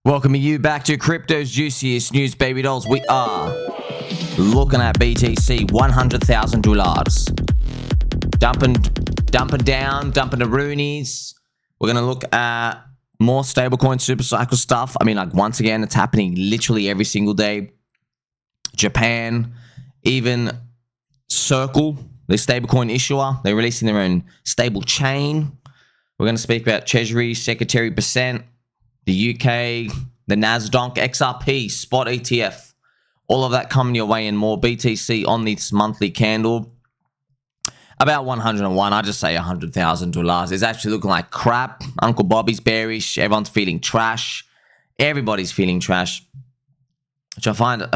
Welcoming you back to crypto's juiciest news, baby dolls. We are looking at BTC, $100,000. Dumping down, dumping the Roonies. We're going to look at more stablecoin super cycle stuff. I mean, like, once again, it's happening literally every single day. Japan, even Circle, the stablecoin issuer, they're releasing their own stable chain. We're going to speak about Treasury, Secretary Percent, the UK, the NASDAQ, XRP, Spot ETF, all of that coming your way and more. BTC on this monthly candle, about 101. I just say $100,000. It's actually looking like crap. Uncle Bobby's bearish. Everyone's feeling trash. Everybody's feeling trash. Which I find it,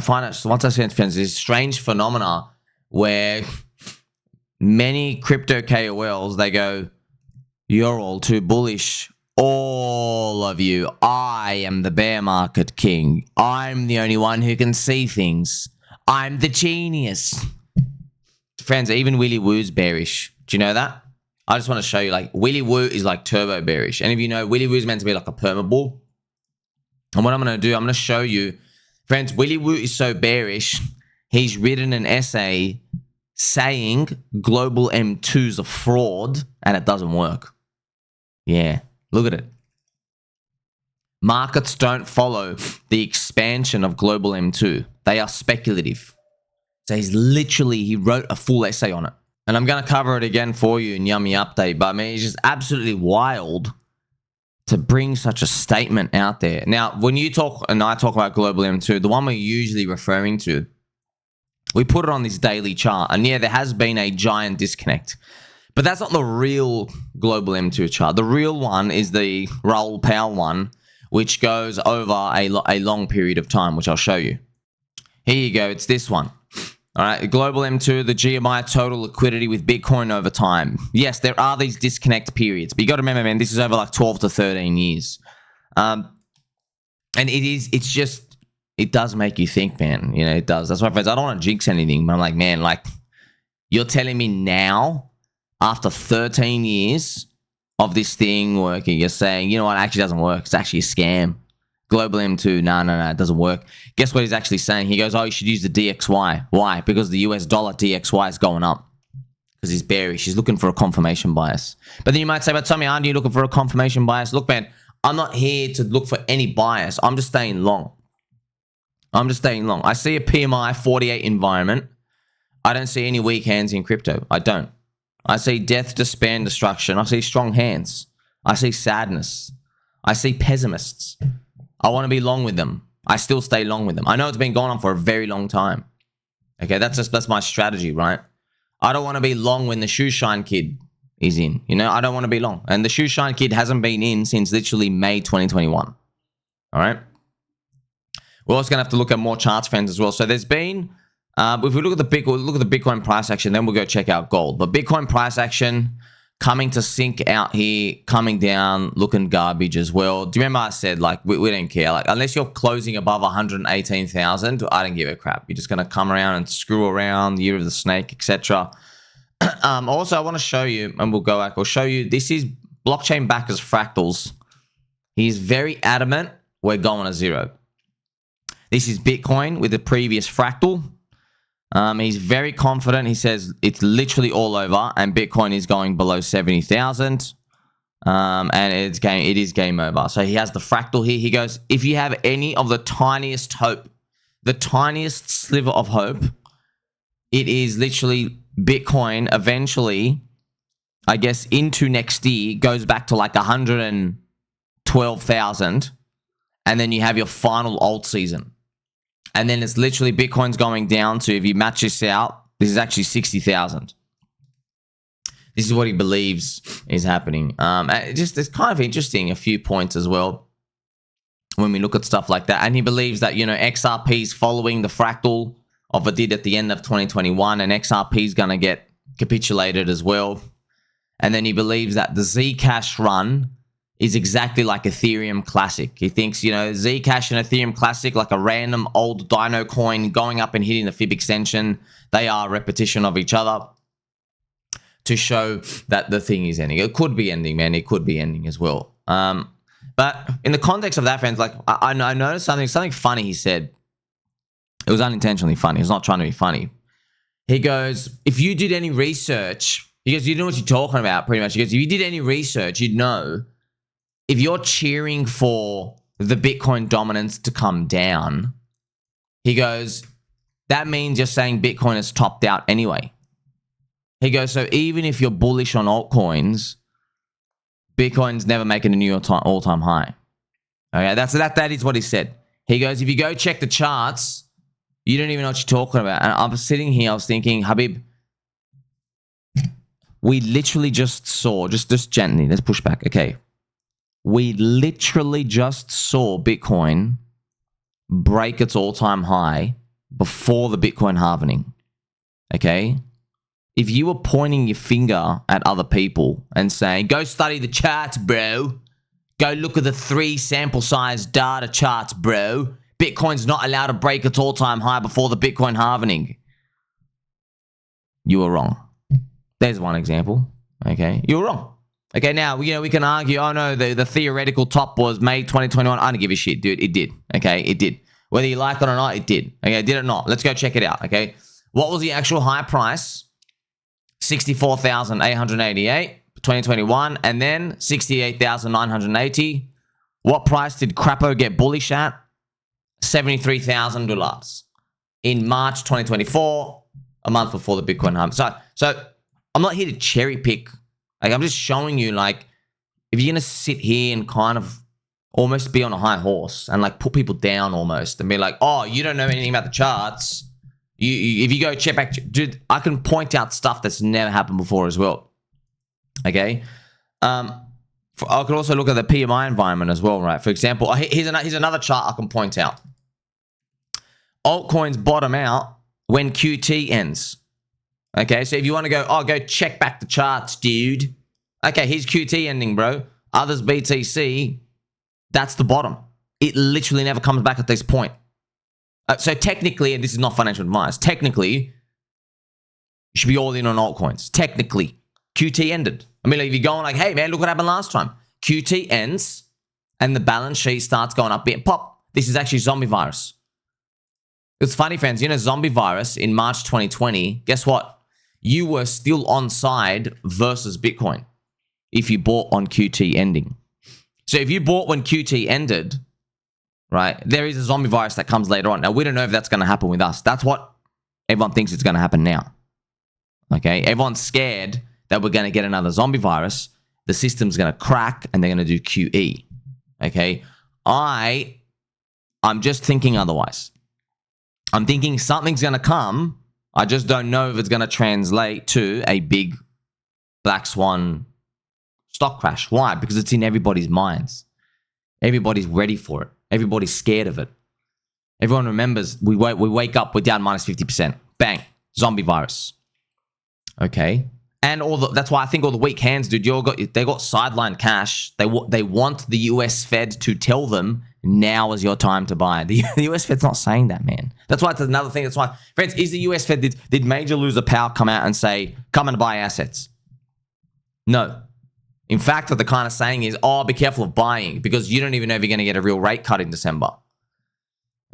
once I see it, this strange phenomena where many crypto KOLs, they go, "You're all too bullish. All of you. I am the bear market king. I'm the only one who can see things. I'm the genius." Friends, even Willy Woo's bearish. Do you know that? I just want to show you, like, Willy Woo is like turbo bearish. And if you know, Willy Woo is meant to be like a perma bull. And what I'm going to do, I'm going to show you, friends, Willy Woo is so bearish, he's written an essay saying global M2 is a fraud and it doesn't work. Yeah. Look at it. Markets don't follow the expansion of global M2. They are speculative. So he wrote a full essay on it. And I'm going to cover it again for you in Yummy Update. But I mean, it's just absolutely wild to bring such a statement out there. Now, when you talk and I talk about global M2, the one we're usually referring to, we put it on this daily chart. And yeah, there has been a giant disconnect. But that's not the real global M2 chart. The real one is the Raoul Pal one, which goes over a long period of time, which I'll show you. Here you go. It's this one. All right. Global M2, the GMI total liquidity with Bitcoin over time. Yes, there are these disconnect periods. But you got to remember, man, this is over like 12 to 13 years. And it does make you think, man. You know, it does. That's why, friends, I don't want to jinx anything. But I'm like, man, like, you're telling me now, after 13 years of this thing working, you're saying, you know what, it actually doesn't work. It's actually a scam. Global M2, no, it doesn't work. Guess what he's actually saying? He goes, oh, you should use the DXY. Why? Because the US dollar DXY is going up. Because he's bearish. He's looking for a confirmation bias. But then you might say, but Tommy, aren't you looking for a confirmation bias? Look, man, I'm not here to look for any bias. I'm just staying long. I see a PMI 48 environment. I don't see any weak hands in crypto. I don't. I see death, despair, and destruction. I see strong hands. I see sadness. I see pessimists. I want to be long with them. I still stay long with them. I know it's been going on for a very long time. Okay, that's my strategy, right? I don't want to be long when the shoe shine kid is in. You know, I don't want to be long. And the shoe shine kid hasn't been in since literally May 2021. All right? We're also going to have to look at more charts, friends, as well. So there's been... if we look at the Bitcoin price action, then we'll go check out gold. But Bitcoin price action coming to sink out here, coming down, looking garbage as well. Do you remember I said, like, we don't care. Like, unless you're closing above 118,000, I don't give a crap. You're just going to come around and screw around, the year of the snake, etc. Also, I want to show you, and we'll go back. We'll show you, this is blockchain backers Fractals. He's very adamant we're going to zero. This is Bitcoin with the previous Fractal. He's very confident. He says it's literally all over and Bitcoin is going below 70,000. And it is game over. So he has the fractal here. He goes, if you have any of the tiniest hope, the tiniest sliver of hope, it is literally Bitcoin eventually, I guess, into next year goes back to like 112,000. And then you have your final alt season. And then it's literally Bitcoin's going down to, if you match this out, this is actually 60,000. This is what he believes is happening. It's kind of interesting, a few points as well, when we look at stuff like that. And he believes that, you know, XRP is following the fractal of it did at the end of 2021, and XRP is going to get capitulated as well. And then he believes that the Zcash run is exactly like Ethereum Classic. He thinks, you know, Zcash and Ethereum Classic, like a random old Dino coin going up and hitting the fib extension, they are a repetition of each other to show that the thing is ending. It could be ending, man. It could be ending as well. But But in the context of that, friends, like I noticed something funny he said. It was unintentionally funny. He was not trying to be funny. He goes, if you did any research, he goes, you know what you're talking about pretty much. He goes, if you did any research, you'd know if you're cheering for the Bitcoin dominance to come down, he goes, that means you're saying Bitcoin is topped out anyway. He goes, so even if you're bullish on altcoins, Bitcoin's never making a new all-time high. Okay, that is what he said. He goes, if you go check the charts, you don't even know what you're talking about. And I'm sitting here, I was thinking, Habib, we literally just saw, just gently, let's push back. Okay. We literally just saw Bitcoin break its all-time high before the Bitcoin halving. Okay? If you were pointing your finger at other people and saying, go study the charts, bro. Go look at the 3 sample size data charts, bro. Bitcoin's not allowed to break its all-time high before the Bitcoin halving. You were wrong. There's one example. Okay? You were wrong. Okay, now, you know, we can argue, oh no, the theoretical top was May 2021. I don't give a shit, dude. It did. Okay, it did. Whether you like it or not, it did. Okay, did it not? Let's go check it out. Okay, what was the actual high price? 64,888, 2021, and then 68,980. What price did Crapo get bullish at? $73,000 in March 2024, a month before the Bitcoin halving. So I'm not here to cherry pick. Like, I'm just showing you, like, if you're going to sit here and kind of almost be on a high horse and, like, put people down almost and be like, oh, you don't know anything about the charts. If you go check back, dude, I can point out stuff that's never happened before as well. Okay? I could also look at the PMI environment as well, right? For example, here's another chart I can point out. Altcoins bottom out when QT ends. Okay, so if you want to go, oh, go check back the charts, dude. Okay, here's QT ending, bro. Others BTC, that's the bottom. It literally never comes back at this point. So technically, and this is not financial advice, technically, you should be all in on altcoins. Technically, QT ended. I mean, like, if you're going like, hey, man, look what happened last time. QT ends, and the balance sheet starts going up. Pop, this is actually zombie virus. It's funny, friends. You know, zombie virus in March 2020, guess what? You were still on side versus Bitcoin if you bought on QT ending. So if you bought when QT ended, right, there is a zombie virus that comes later on. Now, we don't know if that's going to happen with us. That's what everyone thinks it's going to happen now. Okay? Everyone's scared that we're going to get another zombie virus. The system's going to crack and they're going to do QE. Okay? I'm just thinking otherwise. I'm thinking something's going to come. I just don't know if it's going to translate to a big black swan stock crash. Why? Because it's in everybody's minds. Everybody's ready for it. Everybody's scared of it. Everyone remembers we wake up, we're down minus 50%. Bang. Zombie virus. Okay. And that's why I think all the weak hands, dude, they got sidelined cash. They want the US Fed to tell them now is your time to buy. The US Fed's not saying that, man. That's why it's another thing. That's why, friends, is the US Fed, did Major Loser Powell come out and say, come and buy assets? No. In fact, what they're kind of saying is, oh, be careful of buying because you don't even know if you're going to get a real rate cut in December.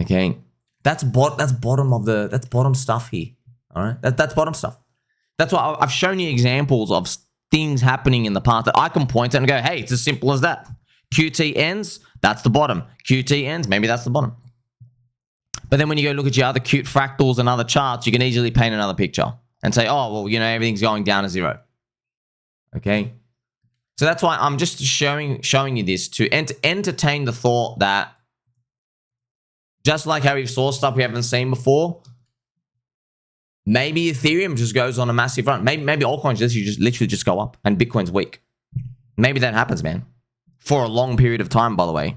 Okay. That's bottom stuff here. All right. That's bottom stuff. That's why I've shown you examples of things happening in the past that I can point at and go, hey, it's as simple as that. QT ends, that's the bottom. QT ends, maybe that's the bottom. But then when you go look at your other cute fractals and other charts, you can easily paint another picture and say, oh, well, you know, everything's going down to zero. Okay? So that's why I'm just showing you this to entertain the thought that just like how we saw stuff we haven't seen before, maybe Ethereum just goes on a massive run. Maybe altcoins literally just go up and Bitcoin's weak. Maybe that happens, man. For a long period of time, by the way.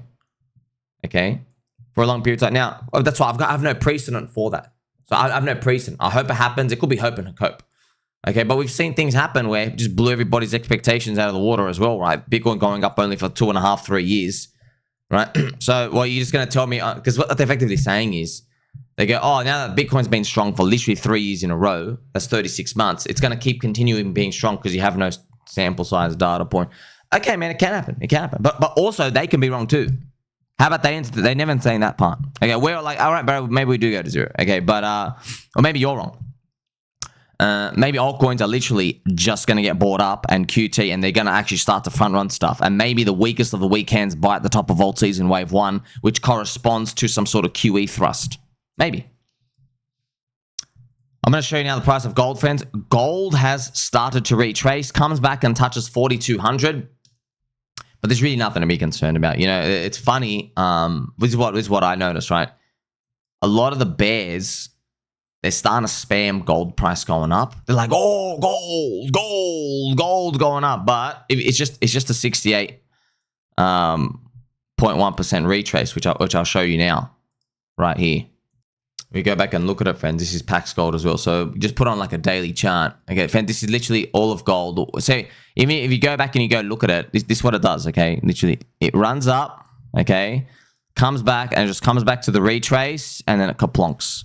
Okay? For a long period of time. Now, that's why I have no precedent for that. So I have no precedent. I hope it happens. It could be hope and cope. Okay? But we've seen things happen where it just blew everybody's expectations out of the water as well, right? Bitcoin going up only for 2.5, 3 years. Right? So, well, you're just going to tell me, because what they're effectively saying is, they go, oh, now that Bitcoin's been strong for literally 3 years in a row, that's 36 months, it's going to keep continuing being strong because you have no sample size data point. Okay, man, it can happen. It can happen. But also, they can be wrong too. How about they never saying that part? Okay, we're like, all right, bro, maybe we do go to zero. Okay, but or maybe you're wrong. Maybe altcoins are literally just going to get bought up and QT, and they're going to actually start to front run stuff. And maybe the weakest of the weekends bite the top of alt season wave 1, which corresponds to some sort of QE thrust. Maybe. I'm going to show you now the price of gold, friends. Gold has started to retrace, comes back and touches 4,200. But there's really nothing to be concerned about. You know, it's funny. This is what I noticed, right? A lot of the bears, they're starting to spam gold price going up. They're like, oh, gold going up. But it's just a 68.1% retrace, which I'll show you now, right here. We go back and look at it, friends. This is Pax Gold as well. So just put on like a daily chart. Okay, friends, this is literally all of gold. So if you go back and you go look at it, this is what it does, okay? Literally, it runs up, okay? Comes back and it just comes back to the retrace and then it kaplonks.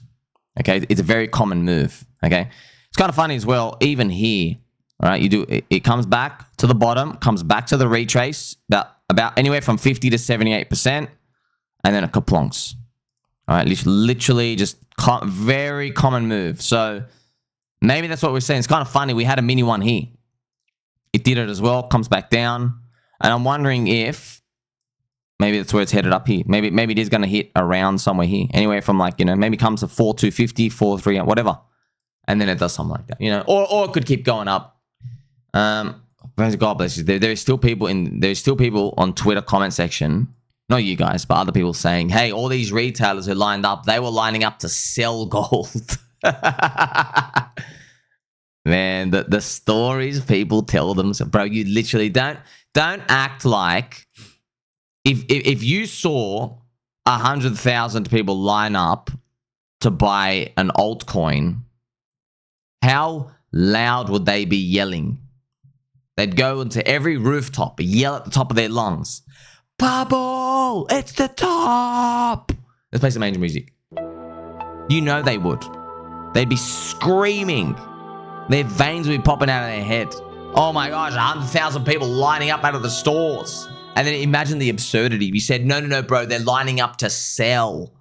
Okay, it's a very common move, okay? It's kind of funny as well, even here, all right? It comes back to the bottom, comes back to the retrace, about anywhere from 50 to 78%, and then it kaplonks. All right, literally just very common move. So maybe that's what we're saying. It's kind of funny. We had a mini one here. It did it as well, comes back down. And I'm wondering if maybe that's where it's headed up here. Maybe it is going to hit around somewhere here. Anywhere from like, you know, maybe comes to 4,250, 4,300, whatever. And then it does something like that, you know. Or it could keep going up. God bless you. There's still people on Twitter comment section. Not you guys, but other people saying, hey, all these retailers who lined up, they were lining up to sell gold. Man, the stories people tell themselves, bro, you literally don't act like if you saw 100,000 people line up to buy an altcoin, how loud would they be yelling? They'd go into every rooftop, yell at the top of their lungs. Bubble! It's the top! Let's play some angel music. You know they would. They'd be screaming. Their veins would be popping out of their head. Oh my gosh, 100,000 people lining up out of the stores. And then imagine the absurdity. We said, no, bro, they're lining up to sell.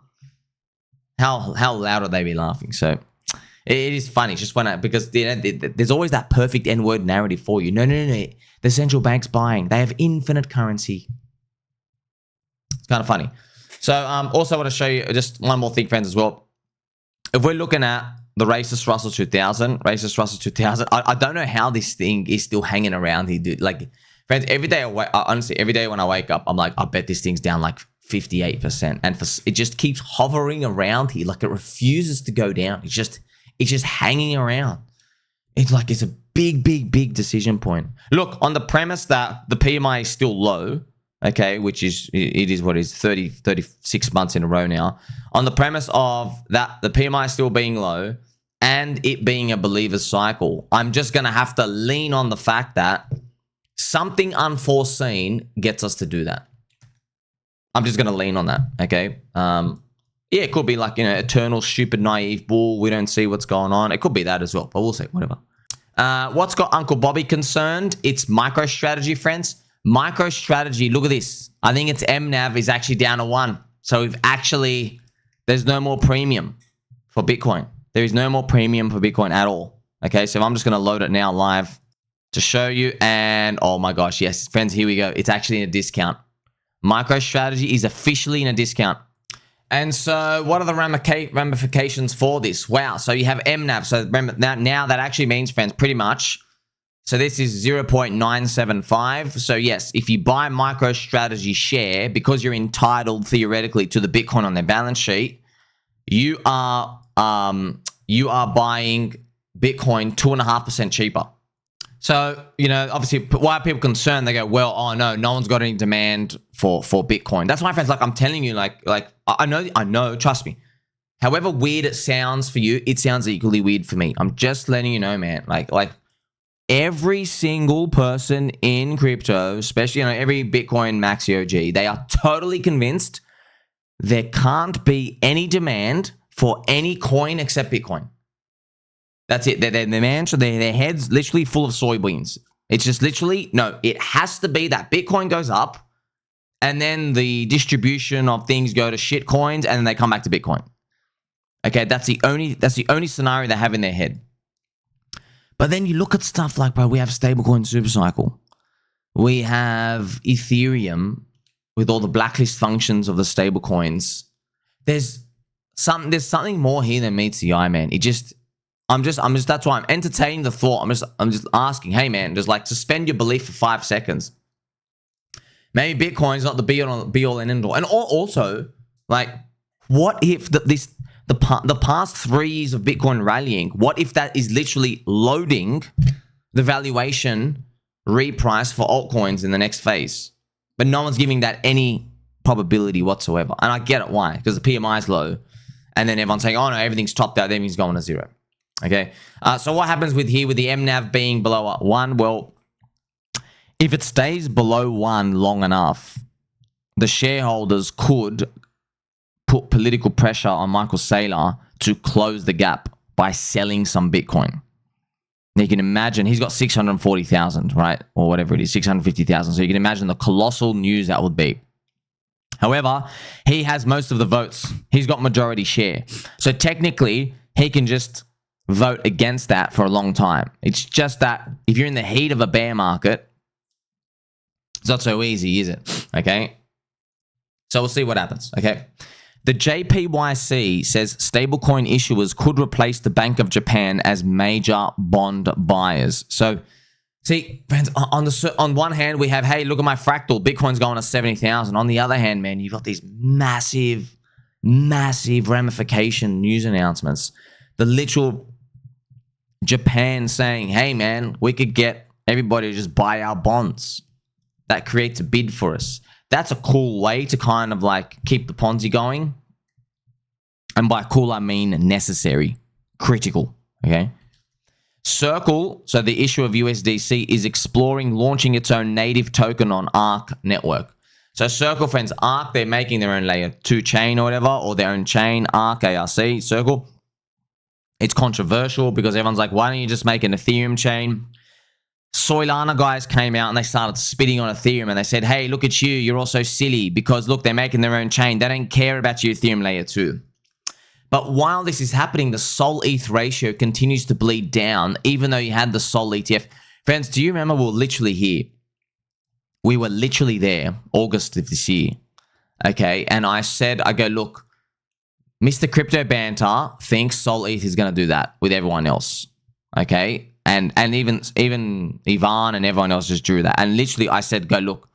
How loud would they be laughing? So it is funny. It's just because there's always that perfect N-word narrative for you. No. The central bank's buying. They have infinite currency. It's kind of funny. So also want to show you just one more thing, friends, as well. If we're looking at the Racist Russell 2000, I don't know how this thing is still hanging around here, dude. Like, friends, every day, honestly, every day when I wake up, I'm like, I bet this thing's down like 58%. And it just keeps hovering around here. Like, it refuses to go down. It's just hanging around. It's like it's a big decision point. Look, on the premise that the PMI is still low, okay, which is, it is what it is, 36 months in a row now. On the premise of that, the PMI still being low and it being a believer's cycle, I'm just going to have to lean on the fact that something unforeseen gets us to do that. I'm just going to lean on that, okay? Yeah, it could be like, you know, eternal, stupid, naive bull. We don't see what's going on. It could be that as well, but we'll see, whatever. What's got Uncle Bobby concerned? It's MicroStrategy, friends. MicroStrategy, look at this. I think its MNAV is actually down to 1. So we've actually, there's no more premium for Bitcoin. There is no more premium for Bitcoin at all. Okay, so I'm just going to load it now live to show you. And oh my gosh, yes, friends, here we go. It's actually in a discount. MicroStrategy is officially in a discount. And so what are the ramifications for this? Wow, so you have MNAV. So remember, now that actually means, friends, pretty much, so this is 0.975. So yes, if you buy MicroStrategy share, because you're entitled theoretically to the Bitcoin on their balance sheet, you are buying Bitcoin 2.5% cheaper. So, you know, obviously, why are people concerned? They go, well, oh no one's got any demand for Bitcoin. That's why, friends, like I'm telling you, like I know, trust me. However weird it sounds for you, it sounds equally weird for me. I'm just letting you know, man. Like every single person in crypto, especially, you know, every Bitcoin maxi OG, they are totally convinced there can't be any demand for any coin except Bitcoin. That's it. Their heads literally full of soybeans. It's just literally, no, it has to be that Bitcoin goes up and then the distribution of things go to shit coins and then they come back to Bitcoin. Okay, that's the only scenario they have in their head. But then you look at stuff like, bro, we have stablecoin supercycle. We have Ethereum with all the blacklist functions of the stablecoins. There's something more here than meets the eye, man. I'm just that's why I'm entertaining the thought. I'm just asking, hey man, just like suspend your belief for 5 seconds. Maybe Bitcoin's not the be all and end all. And also, like, what if the past 3 years of Bitcoin rallying, what if that is literally loading the valuation reprice for altcoins in the next phase? But no one's giving that any probability whatsoever. And I get it, why? Because the PMI is low. And then everyone's saying, oh no, everything's topped out, everything's going to zero. Okay, so what happens with here with the MNAV being below 1? Well, if it stays below 1 long enough, the shareholders could put political pressure on Michael Saylor to close the gap by selling some Bitcoin. Now you can imagine he's got 640,000, right? Or whatever it is, 650,000. So you can imagine the colossal news that would be. However, he has most of the votes. He's got majority share. So technically, he can just vote against that for a long time. It's just that if you're in the heat of a bear market, it's not so easy, is it? Okay. So we'll see what happens. Okay. The JPYC says stablecoin issuers could replace the Bank of Japan as major bond buyers. So, see, friends, on one hand, we have, hey, look at my fractal. Bitcoin's going to 70,000. On the other hand, man, you've got these massive ramification news announcements. The literal Japan saying, hey, man, we could get everybody to just buy our bonds. That creates a bid for us. That's a cool way to kind of like keep the Ponzi going. And by cool, I mean necessary, critical, okay? Circle, so the issue of USDC, is exploring launching its own native token on Arc network. So Circle, friends, Arc, they're making their own layer 2 chain or whatever, or their own chain, Arc, ARC, Circle. It's controversial because everyone's like, why don't you just make an Ethereum chain? Soylana guys came out and they started spitting on Ethereum and they said, hey, look at you, you're all so silly because look, they're making their own chain. They don't care about your Ethereum layer 2. But while this is happening, the Sol ETH ratio continues to bleed down, even though you had the Sol ETF. Friends, do you remember we were literally here? We were literally there, August of this year. Okay, and I go, look, Mr. Crypto Banter thinks Sol ETH is going to do that with everyone else. Okay, and even Ivan and everyone else just drew that. And literally I said, go, look,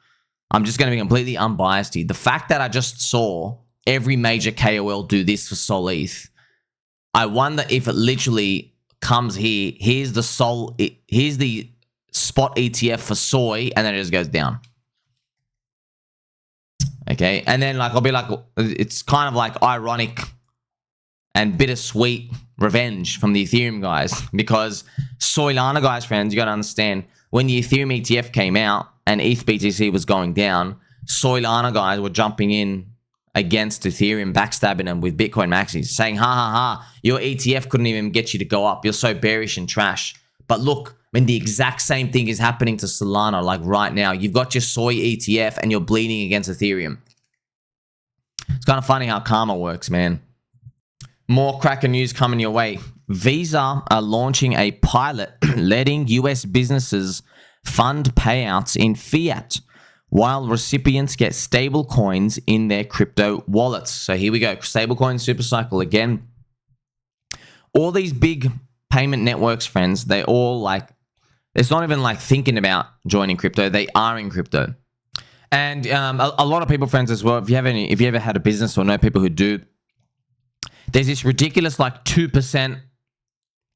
I'm just going to be completely unbiased here. The fact that I just saw every major KOL do this for Sol ETH, I wonder if it literally comes here. Here's the spot ETF for soy, and then it just goes down. Okay, and then like I'll be like, it's kind of like ironic and bittersweet revenge from the Ethereum guys, because Soylana guys, friends, you got to understand, when the Ethereum ETF came out and ETH BTC was going down, Soylana guys were jumping in against Ethereum, backstabbing them with Bitcoin maxis, saying, ha ha ha, your ETF couldn't even get you to go up. You're so bearish and trash. But look, when the exact same thing is happening to Solana, like right now, you've got your soy ETF and you're bleeding against Ethereum. It's kind of funny how karma works, man. More cracker news coming your way. Visa are launching a pilot letting US businesses fund payouts in fiat, while recipients get stable coins in their crypto wallets. So here we go. Stablecoin supercycle again. All these big payment networks, friends, they all like, it's not even like thinking about joining crypto. They are in crypto. And a lot of people, friends, as well, if you ever had a business or know people who do, there's this ridiculous like 2%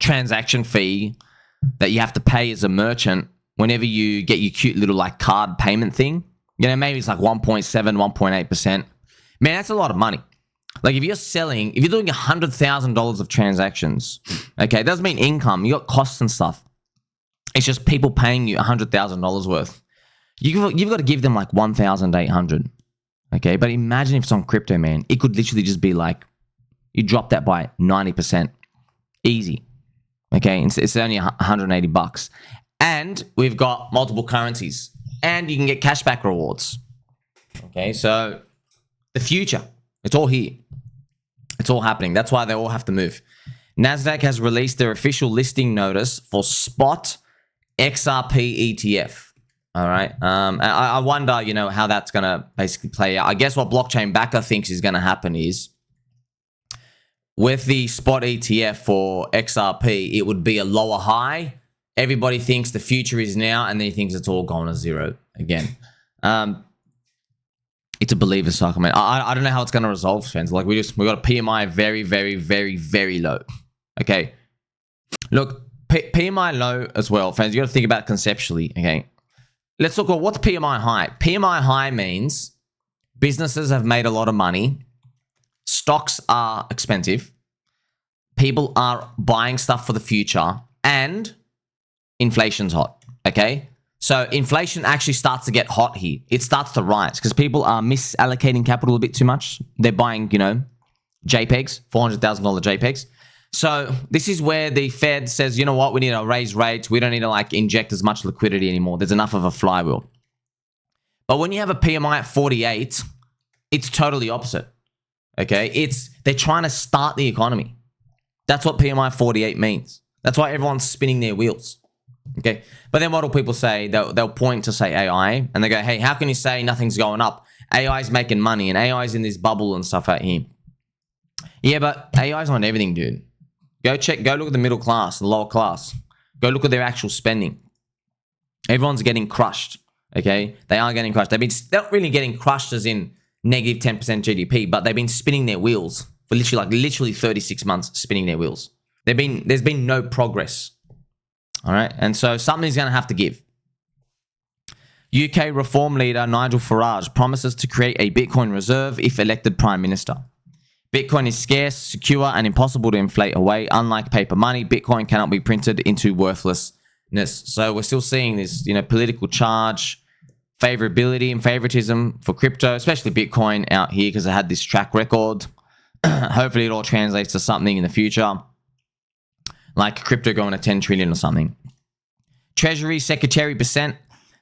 transaction fee that you have to pay as a merchant whenever you get your cute little like card payment thing. You know, maybe it's like 1.7, 1.8%. Man, that's a lot of money. Like if you're doing $100,000 of transactions, okay, it doesn't mean income. You got costs and stuff. It's just people paying you $100,000 worth. You've got to give them like 1,800. Okay, but imagine if it's on crypto, man. It could literally just be like, you drop that by 90%. Easy. Okay, it's only $180. And we've got multiple currencies. And you can get cashback rewards. Okay, so the future, it's all here. It's all happening. That's why they all have to move. NASDAQ has released their official listing notice for spot XRP ETF. All right. I wonder, you know, how that's going to basically play out. I guess what Blockchain Backer thinks is going to happen is with the spot ETF for XRP, it would be a lower high. Everybody thinks the future is now, and then he thinks it's all gone to zero again. It's a believer cycle, man. I don't know how it's going to resolve, friends. Like we got a PMI very, very, very, very low. Okay. Look, PMI low as well, friends. You got to think about it conceptually. Okay. Let's look at what's PMI high. PMI high means businesses have made a lot of money. Stocks are expensive. People are buying stuff for the future, and inflation's hot. Okay. So inflation actually starts to get hot here. It starts to rise because people are misallocating capital a bit too much. They're buying, you know, JPEGs, $400,000 JPEGs. So this is where the Fed says, you know what, we need to raise rates. We don't need to like inject as much liquidity anymore. There's enough of a flywheel. But when you have a PMI at 48, it's totally opposite. Okay. They're trying to start the economy. That's what PMI 48 means. That's why everyone's spinning their wheels. Okay. But then what do people say? They'll point to say AI and they go, hey, how can you say nothing's going up? AI is making money and AI is in this bubble and stuff out here. Yeah, but AI is not everything, dude. Go look at the middle class, the lower class. Go look at their actual spending. Everyone's getting crushed. Okay. They are getting crushed. They're not really getting crushed as in negative 10% GDP, but they've been spinning their wheels for literally 36 months, spinning their wheels. There's been no progress. All right. And so something's going to have to give. UK reform leader Nigel Farage promises to create a Bitcoin reserve if elected Prime Minister. Bitcoin is scarce, secure, and impossible to inflate away. Unlike paper money, Bitcoin cannot be printed into worthlessness. So we're still seeing this, you know, political charge, favorability and favoritism for crypto, especially Bitcoin out here because it had this track record. Hopefully it all translates to something in the future, like crypto going to 10 trillion or something. Treasury Secretary Percent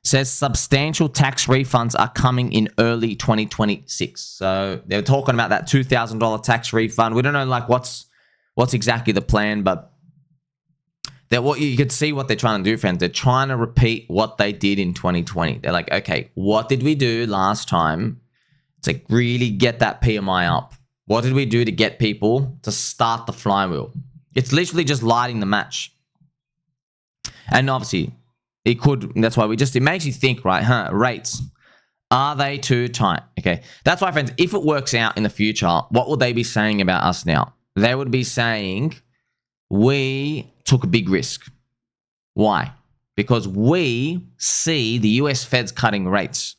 says substantial tax refunds are coming in early 2026. So they're talking about that $2,000 tax refund. We don't know like what's exactly the plan, but what you could see what they're trying to do, friends. They're trying to repeat what they did in 2020. They're like, okay, what did we do last time to really get that PMI up? What did we do to get people to start the flywheel? It's literally just lighting the match. And obviously, that's why it makes you think, right? Rates, are they too tight? Okay. That's why, friends, if it works out in the future, what would they be saying about us now? They would be saying, we took a big risk. Why? Because we see the US Fed's cutting rates.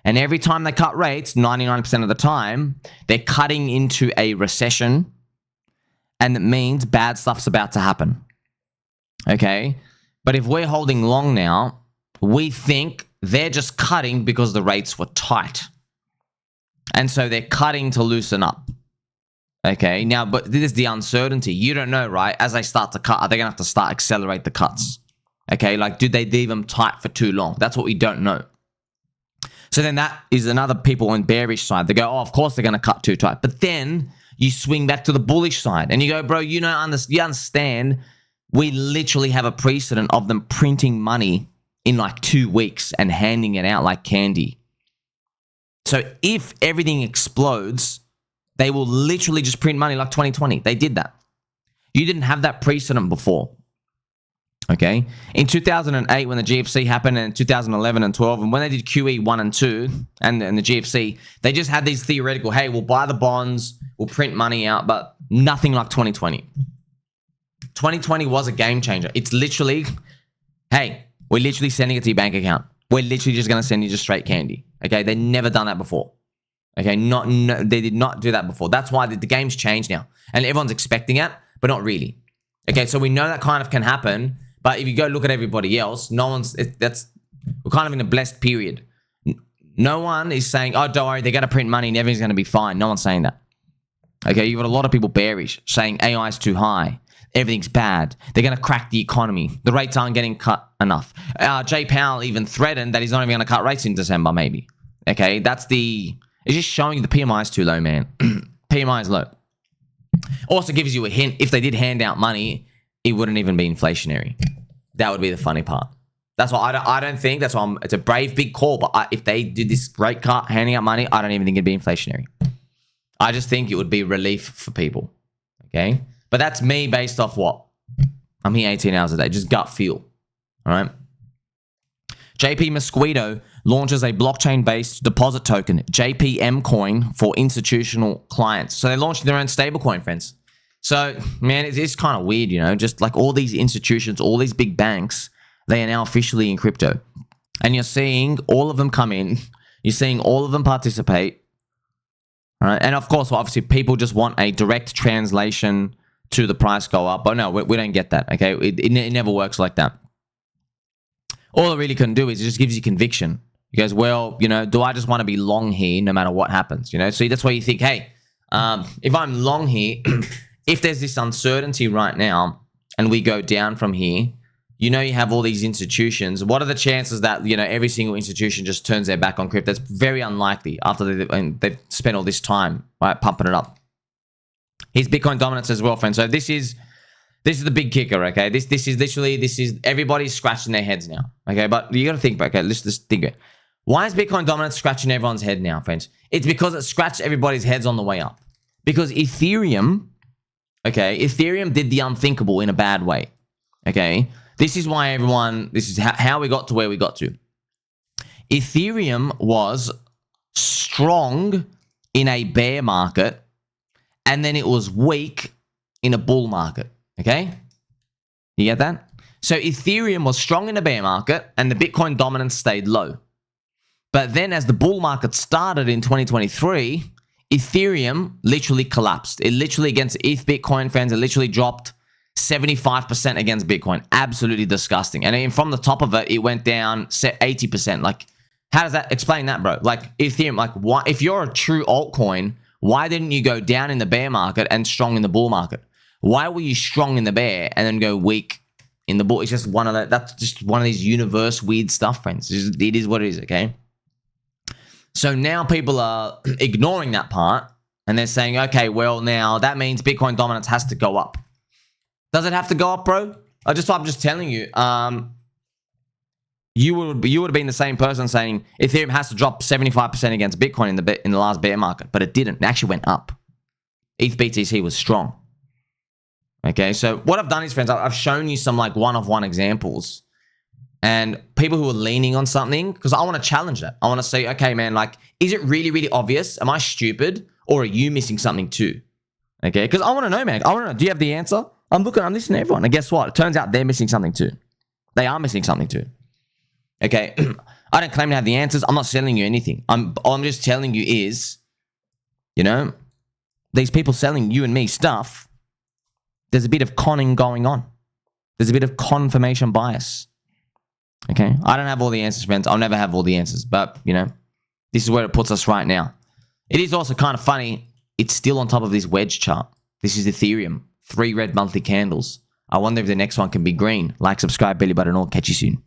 And every time they cut rates, 99% of the time, they're cutting into a recession. And it means bad stuff's about to happen. Okay? But if we're holding long now, we think they're just cutting because the rates were tight. And so they're cutting to loosen up. Okay? Now, but this is the uncertainty. You don't know, right? As they start to cut, are they going to have to start accelerate the cuts? Okay? Like, did they leave them tight for too long? That's what we don't know. So then that is another people on bearish side. They go, oh, of course they're going to cut too tight. But then you swing back to the bullish side and you go, bro, you understand we literally have a precedent of them printing money in like 2 weeks and handing it out like candy. So if everything explodes, they will literally just print money like 2020. They did that. You didn't have that precedent before. Okay. In 2008, when the GFC happened, and in 2011 and 12, and when they did QE 1 and 2 and the GFC, they just had these theoretical, hey, we'll buy the bonds, we'll print money out, but nothing like 2020. 2020 was a game changer. It's literally, hey, we're literally sending it to your bank account. We're literally just going to send you just straight candy. Okay. They've never done that before. Okay. They did not do that before. That's why the game's changed now. And everyone's expecting it, but not really. Okay. So we know that kind of can happen. But if you go look at everybody else, we're kind of in a blessed period. No one is saying, oh, don't worry, they're going to print money and everything's going to be fine. No one's saying that. Okay, you've got a lot of people bearish, saying AI is too high. Everything's bad. They're going to crack the economy. The rates aren't getting cut enough. Jay Powell even threatened that he's not even going to cut rates in December, maybe. Okay, it's just showing the PMI is too low, man. PMI is low. Also gives you a hint, if they did hand out money, it wouldn't even be inflationary. That would be the funny part. That's why I don't think, that's why it's a brave big call, but if they did this rate cut, handing out money, I don't even think it'd be inflationary. I just think it would be relief for people. Okay? But that's me based off what? I'm here 18 hours a day. Just gut feel. All right? JP Mosquito launches a blockchain-based deposit token, JPM Coin, for institutional clients. So they're launching their own stablecoin, friends. So, man, it's kind of weird, you know? Just like all these institutions, all these big banks, they are now officially in crypto. And you're seeing all of them come in. You're seeing all of them participate. All right? And of course, obviously, people just want a direct translation to the price go up. But no, we don't get that, okay? It never works like that. All it really can do is it just gives you conviction. He goes, well, you know, do I just want to be long here no matter what happens? You know, so that's why you think, hey, if I'm long here, if there's this uncertainty right now and we go down from here, you know, you have all these institutions. What are the chances that, you know, every single institution just turns their back on crypto? That's very unlikely after they've spent all this time, right, pumping it up. Here's Bitcoin dominance as well, friends. So this is the big kicker, okay? This is everybody's scratching their heads now, okay? But you got to think, okay, let's just think it. Why is Bitcoin dominance scratching everyone's head now, friends? It's because it scratched everybody's heads on the way up. Because Ethereum, okay, Ethereum did the unthinkable in a bad way, okay? This is why this is how we got to where we got to. Ethereum was strong in a bear market, and then it was weak in a bull market, okay? You get that? So Ethereum was strong in a bear market, and the Bitcoin dominance stayed low. But then as the bull market started in 2023, Ethereum literally collapsed. It literally, against ETH Bitcoin, friends, it literally dropped 75% against Bitcoin. Absolutely disgusting. And then from the top of it, it went down 80%. Like, how does that explain that, bro? Like, Ethereum, like, why, if you're a true altcoin, why didn't you go down in the bear market and strong in the bull market? Why were you strong in the bear and then go weak in the bull? It's just that's just one of these universe weird stuff, friends. It is what it is, okay? So now people are ignoring that part and they're saying, okay, well, now that means Bitcoin dominance has to go up. Does it have to go up, bro? I'm just telling you, you would have been the same person saying Ethereum has to drop 75% against Bitcoin in the last bear market, but it didn't. It actually went up. ETH BTC was strong. Okay, so what I've done is, friends, I've shown you some like one-of-one examples, and people who are leaning on something, because I want to challenge that. I want to say, okay, man, like, is it really, really obvious? Am I stupid, or are you missing something too? Okay, because I want to know, man. I want to know. Do you have the answer? I'm listening to everyone, and guess what? It turns out they're missing something too. They are missing something too. Okay, I don't claim to have the answers. I'm not selling you anything. All I'm just telling you is, you know, these people selling you and me stuff, there's a bit of conning going on. There's a bit of confirmation bias. Okay, I don't have all the answers, friends. I'll never have all the answers, but, you know, this is where it puts us right now. It is also kind of funny. It's still on top of this wedge chart. This is Ethereum. 3 red monthly candles. I wonder if the next one can be green. Like, subscribe, belly button, all. Catch you soon.